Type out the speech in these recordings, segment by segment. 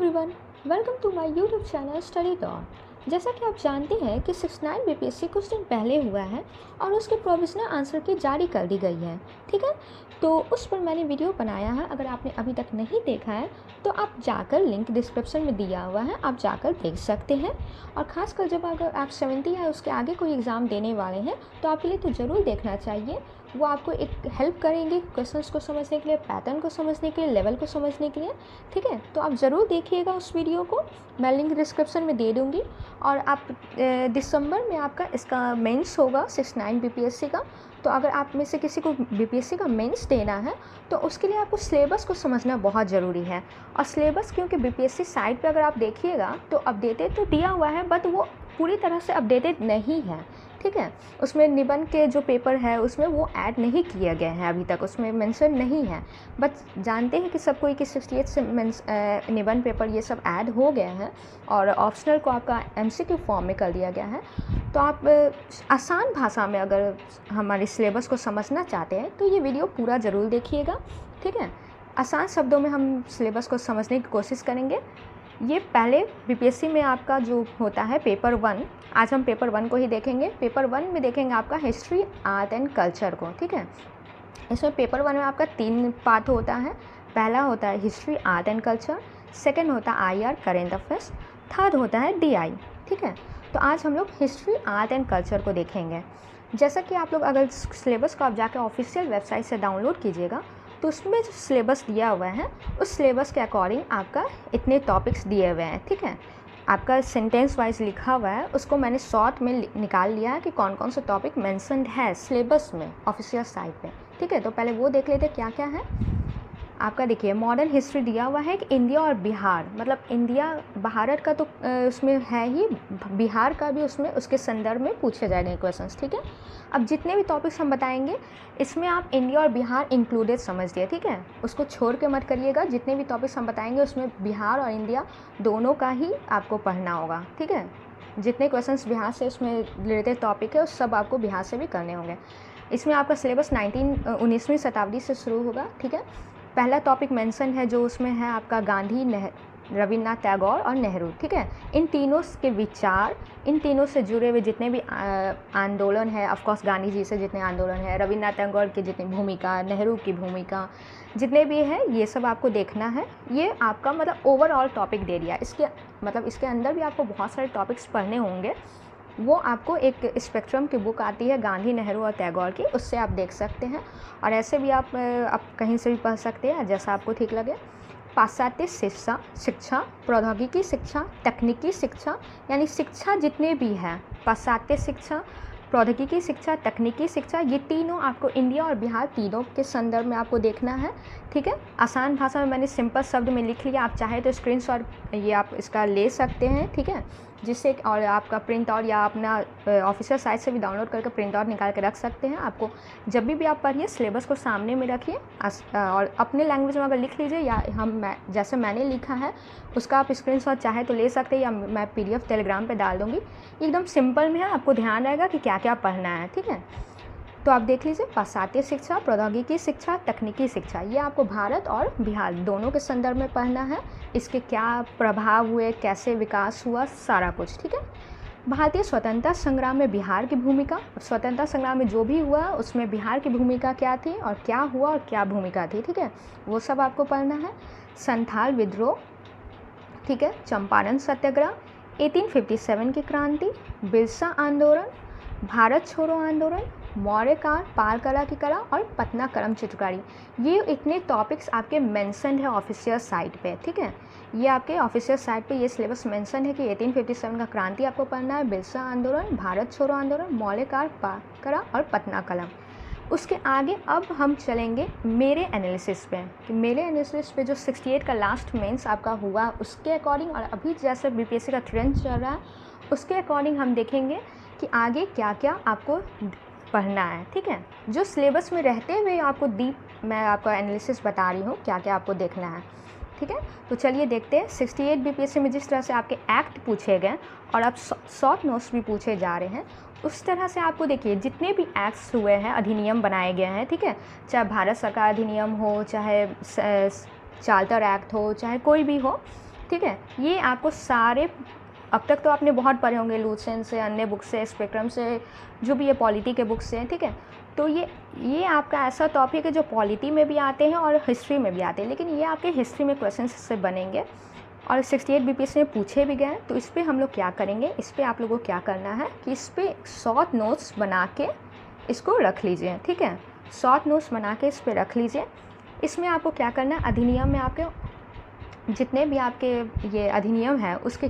Everyone, welcome to my YouTube channel study don. जैसा कि आप जानते हैं कि 69 बीपीएससी कुछ दिन पहले हुआ है और उसके प्रोविजनल आंसर की जारी कर दी गई है। ठीक है, तो उस पर मैंने वीडियो बनाया है। अगर आपने अभी तक नहीं देखा है तो आप जाकर, लिंक डिस्क्रिप्शन में दिया हुआ है, आप जाकर देख सकते हैं। और ख़ासकर जब अगर आप 70 या उसके आगे कोई एग्ज़ाम देने वाले हैं तो आपके लिए तो ज़रूर देखना चाहिए। वो आपको एक हेल्प करेंगे क्वेश्चंस को समझने के लिए, पैटर्न को समझने के लिए, लेवल को समझने के लिए। ठीक है, तो आप ज़रूर देखिएगा उस वीडियो को, मैं लिंक डिस्क्रिप्शन में दे दूँगी। और आप दिसंबर में आपका इसका मेंस होगा 69 बीपीएससी का। तो अगर आप में से किसी को बीपीएससी का मेंस देना है तो उसके लिए आपको सिलेबस को समझना बहुत ज़रूरी है। और सिलेबस क्योंकि बीपीएससी साइट पे अगर आप देखिएगा तो अपडेटेड तो दिया हुआ है, बट वो पूरी तरह से अपडेटेड नहीं है। ठीक है, उसमें निबंध के जो पेपर है उसमें वो ऐड नहीं किया गया है, अभी तक उसमें मेंशन नहीं है। बट जानते हैं कि सब कोई कि 68 से निबंध पेपर ये सब ऐड हो गया है और ऑप्शनल को आपका एमसीक्यू फॉर्म में कर दिया गया है। तो आप आसान भाषा में अगर हमारे सिलेबस को समझना चाहते हैं तो ये वीडियो पूरा ज़रूर देखिएगा। ठीक है, आसान शब्दों में हम सिलेबस को समझने की कोशिश करेंगे। ये पहले बीपीएससी में आपका जो होता है पेपर 1, आज हम पेपर 1 को ही देखेंगे। पेपर 1 में देखेंगे आपका हिस्ट्री, आर्ट एंड कल्चर को। ठीक है, इसमें पेपर 1 में आपका 3 पार्ट होता है। पहला होता है history, art and culture, second होता है आईआर, करेंट अफेयर्स, थर्ड होता है डीआई। ठीक है, तो आज हम लोग हिस्ट्री, आर्ट एंड कल्चर को देखेंगे। जैसा कि आप लोग अगर सिलेबस को आप जाकर ऑफिशियल वेबसाइट से डाउनलोड कीजिएगा तो उसमें जो सिलेबस दिया हुआ है उस सिलेबस के अकॉर्डिंग आपका इतने टॉपिक्स दिए हुए हैं। ठीक है, आपका सेंटेंस वाइज लिखा हुआ है, उसको मैंने शॉर्ट में निकाल लिया है कि कौन कौन सा टॉपिक मेंशन्ड है सिलेबस में ऑफिशियल साइट पे। ठीक है, तो पहले वो देख लेते क्या क्या है। आपका देखिए मॉडर्न हिस्ट्री दिया हुआ है कि इंडिया और बिहार, मतलब इंडिया भारत का तो उसमें है ही, बिहार का भी उसमें उसके संदर्भ में पूछे जाएंगे क्वेश्चंस। ठीक है, अब जितने भी टॉपिक्स हम बताएंगे इसमें आप इंडिया और बिहार इंक्लूडेड समझिए। ठीक है, उसको छोड़ के मत करिएगा। जितने भी टॉपिक्स हम बताएंगे उसमें बिहार और इंडिया दोनों का ही आपको पढ़ना होगा। ठीक है, जितने क्वेश्चंस बिहार से उसमें रिलेटेड टॉपिक है उस सब आपको बिहार से भी करने होंगे। इसमें आपका सिलेबस 19वीं शताब्दी से शुरू होगा। ठीक है, पहला टॉपिक मेंशन है जो उसमें है आपका गांधी, रविन्द्रनाथ टैगोर और नेहरू। ठीक है, इन तीनों के विचार, इन तीनों से जुड़े हुए जितने भी आंदोलन है, ऑफकोर्स गांधी जी से जितने आंदोलन है, रविन्द्रनाथ टैगोर की जितनी भूमिका, नेहरू की भूमिका, जितने भी है ये सब आपको देखना है। ये आपका मतलब ओवरऑल टॉपिक दे दिया। इसके मतलब इसके अंदर भी आपको बहुत सारे टॉपिक्स पढ़ने होंगे। वो आपको एक स्पेक्ट्रम की बुक आती है गांधी, नेहरू और टैगोर की, उससे आप देख सकते हैं। और ऐसे भी आप कहीं से भी पढ़ सकते हैं जैसा आपको ठीक लगे। पाश्चात्य शिक्षा, प्रौद्योगिकी शिक्षा, तकनीकी शिक्षा, यानी शिक्षा जितने भी हैं, पाश्चात्य शिक्षा, प्रौद्योगिकी शिक्षा, तकनीकी शिक्षा, ये तीनों आपको इंडिया और बिहार तीनों के संदर्भ में आपको देखना है। ठीक है, आसान भाषा में मैंने सिंपल शब्द में लिख लिया। आप चाहे तो स्क्रीनशॉट ये आप इसका ले सकते हैं। ठीक है, जिससे और आपका प्रिंट आउट या अपना ऑफिशियल साइट से भी डाउनलोड करके प्रिंट आउट निकाल के रख सकते हैं। आपको जब भी आप पढ़िए सिलेबस को सामने में रखिए और अपने लैंग्वेज में अगर लिख लीजिए, या जैसे मैंने लिखा है उसका आप स्क्रीनशॉट चाहे तो ले सकते हैं, या मैं पीडीएफ टेलीग्राम पे डाल दूँगी। एकदम सिंपल में है, आपको ध्यान रहेगा कि क्या क्या पढ़ना है। ठीक है, तो आप देख लीजिए पाश्चात्य शिक्षा, प्रौद्योगिकी शिक्षा, तकनीकी शिक्षा, ये आपको भारत और बिहार दोनों के संदर्भ में पढ़ना है। इसके क्या प्रभाव हुए, कैसे विकास हुआ, सारा कुछ। ठीक है, भारतीय स्वतंत्रता संग्राम में बिहार की भूमिका, स्वतंत्रता संग्राम में जो भी हुआ उसमें बिहार की भूमिका क्या थी और क्या हुआ और क्या भूमिका थी। ठीक है, वो सब आपको पढ़ना है। संथाल विद्रोह, ठीक है, चंपारण सत्याग्रह, 1857 की क्रांति, बिरसा आंदोलन, भारत छोड़ो आंदोलन, मौर्य काल, पाल कला की कला और पटना करम चित्रकारी, ये इतने टॉपिक्स आपके मेंशन है ऑफिशियल साइट पे। ठीक है, ये आपके ऑफिशियल साइट पे ये सिलेबस मेंशन है कि 1857 का क्रांति आपको पढ़ना है, बिरसा आंदोलन, भारत छोड़ो आंदोलन, मौर्य काल, पाल कला और पटना कलम। उसके आगे अब हम चलेंगे मेरे एनालिसिस पे कि मेरे एनालिसिस पे जो 68 का लास्ट मेंस आपका हुआ उसके अकॉर्डिंग और अभी जैसे बीपीएससी का ट्रेंड चल रहा है उसके अकॉर्डिंग हम देखेंगे कि आगे क्या क्या आपको पढ़ना है। ठीक है, जो सिलेबस में रहते हुए आपको मैं आपका एनालिसिस बता रही हूँ क्या क्या आपको देखना है। ठीक है, तो चलिए देखते हैं 68 बीपीएससी में जिस तरह से आपके एक्ट पूछे गए और अब शॉर्ट नोट्स भी पूछे जा रहे हैं उस तरह से आपको देखिए जितने भी एक्ट्स हुए हैं, अधिनियम बनाए गए हैं। ठीक है, चाहे भारत सरकार अधिनियम हो, चाहे चार्टर एक्ट हो, चाहे कोई भी हो, ठीक है। ये आपको सारे, अब तक तो आपने बहुत पढ़े होंगे लूसेंट से, अन्य बुक से, स्पेक्ट्रम से, जो भी ये पॉलिटी के बुक से हैं, ठीक है। तो ये आपका ऐसा टॉपिक है जो पॉलिटी में भी आते हैं और हिस्ट्री में भी आते हैं, लेकिन ये आपके हिस्ट्री में क्वेश्चन से बनेंगे और 68 बीपीएससी में पूछे भी गए। तो इस पर हम लोग क्या करेंगे, इस पर आप लोगों को क्या करना है कि इस पर शॉर्ट नोट्स बना के इसको रख लीजिए, ठीक है। शॉर्ट नोट्स बना के इस पर रख लीजिए। इसमें आपको क्या करना है, अधिनियम में आपके जितने भी आपके ये अधिनियम है उसके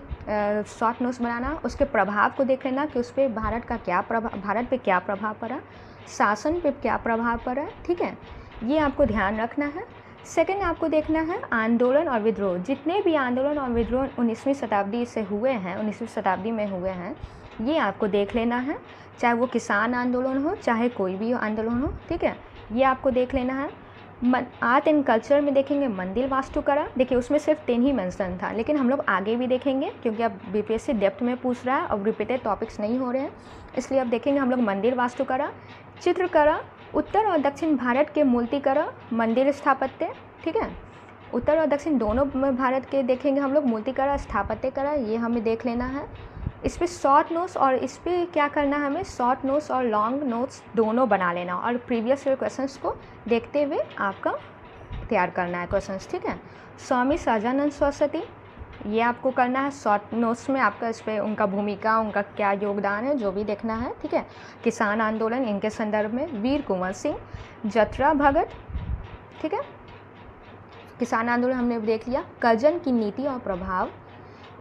शॉर्ट नोट्स बनाना, उसके प्रभाव को देख लेना कि उस पर भारत का क्या प्रभाव, भारत पे क्या प्रभाव पड़ा, शासन पे क्या प्रभाव पड़ा, ठीक है। ये आपको ध्यान रखना है। सेकंड आपको देखना है आंदोलन और विद्रोह। जितने भी आंदोलन और विद्रोह 19वीं शताब्दी से हुए हैं, 19वीं शताब्दी में हुए हैं, ये आपको देख लेना है। चाहे वो किसान आंदोलन हो, चाहे कोई भी आंदोलन हो, ठीक है। ये आपको देख लेना है। आर्ट एंड कल्चर में देखेंगे मंदिर वास्तुकला। देखिए उसमें सिर्फ 3 ही मेंशन था, लेकिन हम लोग आगे भी देखेंगे क्योंकि अब बीपीएससी डेप्थ में पूछ रहा है, अब रिपीटेड टॉपिक्स नहीं हो रहे हैं, इसलिए अब देखेंगे हम लोग मंदिर वास्तुकला, चित्रकला, उत्तर और दक्षिण भारत के मूर्तिकला, मंदिर स्थापत्य, ठीक है। उत्तर और दक्षिण दोनों भारत के देखेंगे हम लोग, मूर्तिकला, स्थापत्य कला, ये हमें देख लेना है। इस पर शॉर्ट नोट्स और इस पर क्या करना है, हमें शॉर्ट नोट्स और लॉन्ग नोट्स दोनों बना लेना और प्रीवियस ईयर क्वेश्चंस को देखते हुए आपका तैयार करना है क्वेश्चंस, ठीक है। स्वामी सहजानंद सरस्वती, ये आपको करना है शॉर्ट नोट्स में। आपका इस पर उनका भूमिका, उनका क्या योगदान है, जो भी देखना है, ठीक है। किसान आंदोलन, इनके संदर्भ में वीर कुंवर सिंह, जतरा भगत, ठीक है। किसान आंदोलन हमने देख लिया। कर्जन की नीति और प्रभाव,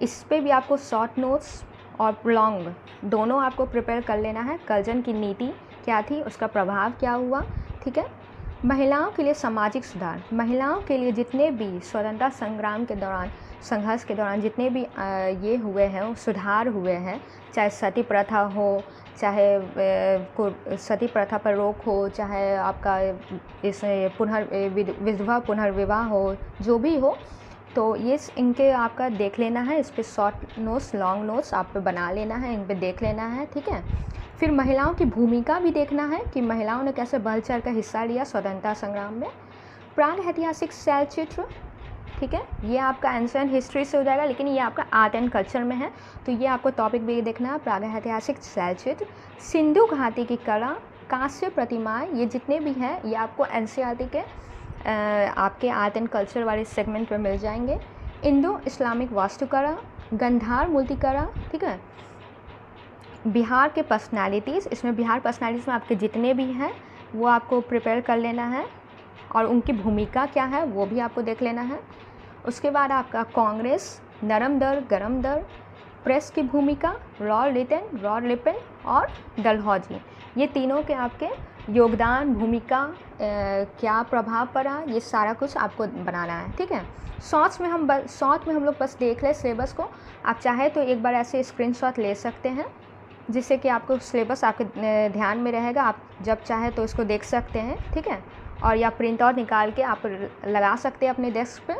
इस पर भी आपको शॉर्ट नोट्स और लॉन्ग दोनों आपको प्रिपेयर कर लेना है। कर्जन की नीति क्या थी, उसका प्रभाव क्या हुआ, ठीक है। महिलाओं के लिए सामाजिक सुधार, महिलाओं के लिए जितने भी स्वतंत्रता संग्राम के दौरान, संघर्ष के दौरान जितने भी ये हुए हैं, सुधार हुए हैं, चाहे सती प्रथा हो, चाहे सती प्रथा पर रोक हो, चाहे आपका इस विधवा पुनर्विवाह हो, जो भी हो, तो ये इनके आपका देख लेना है। इस पर शॉर्ट नोट्स, लॉन्ग नोट्स आप पे बना लेना है, इन पे देख लेना है, ठीक है। फिर महिलाओं की भूमिका भी देखना है कि महिलाओं ने कैसे बढ़ चढ़ कर हिस्सा लिया स्वतंत्रता संग्राम में। प्राग ऐतिहासिक शैल चित्र, ठीक है, ये आपका एंशिएंट हिस्ट्री से हो जाएगा, लेकिन ये आपका आर्ट एंड कल्चर में है, तो ये आपको टॉपिक भी देखना है। प्राग ऐतिहासिक शैल चित्र, सिंधु घाटी की कला, कांस्य प्रतिमाएँ, ये जितने भी हैं ये आपको एनसीईआरटी के आपके आर्ट एंड कल्चर वाले सेगमेंट में मिल जाएंगे। इंडो इस्लामिक वास्तुकला, गंधार मूर्तिकला, ठीक है। बिहार के पर्सनालिटीज़, इसमें बिहार पर्सनालिटीज़ में आपके जितने भी हैं वो आपको प्रिपेयर कर लेना है और उनकी भूमिका क्या है वो भी आपको देख लेना है। उसके बाद आपका कांग्रेस, नरम दर, गरम दर, प्रेस की भूमिका, रॉड लिपेन और डलहौजी, ये तीनों के आपके योगदान, भूमिका, क्या प्रभाव पड़ा, ये सारा कुछ आपको बनाना है, ठीक है। शॉर्ट्स में हम लोग बस देख लें सिलेबस को। आप चाहे तो एक बार ऐसे स्क्रीनशॉट ले सकते हैं जिससे कि आपको सिलेबस आपके ध्यान में रहेगा, आप जब चाहे तो इसको देख सकते हैं, ठीक है। और या प्रिंट आउट निकाल के आप लगा सकते हैं अपने डेस्क पे,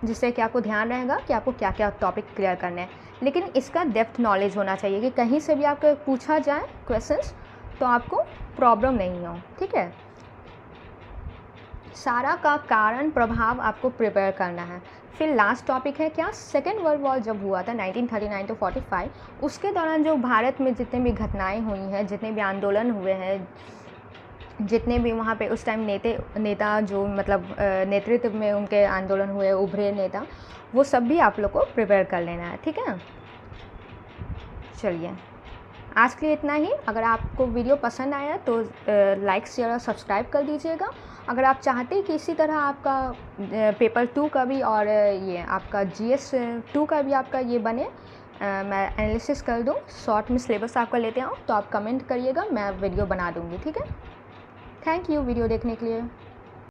जिससे कि आपको ध्यान रहेगा कि आपको क्या क्या टॉपिक क्लियर करने हैं। लेकिन इसका डेप्थ नॉलेज होना चाहिए कि कहीं से भी आपको पूछा जाए क्वेश्चंस तो आपको प्रॉब्लम नहीं हो, ठीक है। सारा का कारण प्रभाव आपको प्रिपेयर करना है। फिर लास्ट टॉपिक है क्या, सेकेंड वर्ल्ड वॉर जब हुआ था 1939 to 45, उसके दौरान जो भारत में जितने भी घटनाएं हुई हैं, जितने भी आंदोलन हुए हैं, जितने भी वहाँ पे उस टाइम नेता जो मतलब नेतृत्व में उनके आंदोलन हुए, उभरे नेता, वो सब भी आप लोग को प्रिपेयर कर लेना है, ठीक है। चलिए आज के लिए इतना ही। अगर आपको वीडियो पसंद आया तो लाइक, शेयर और सब्सक्राइब कर दीजिएगा। अगर आप चाहते हैं कि इसी तरह आपका पेपर 2 का भी और ये आपका GS 2 का भी आपका ये बने, मैं एनालिसिस कर दूँ, शॉर्ट में सिलेबस आपका लेते आऊँ, तो आप कमेंट करिएगा, मैं वीडियो बना दूँगी, ठीक है। थैंक यू वीडियो देखने के लिए।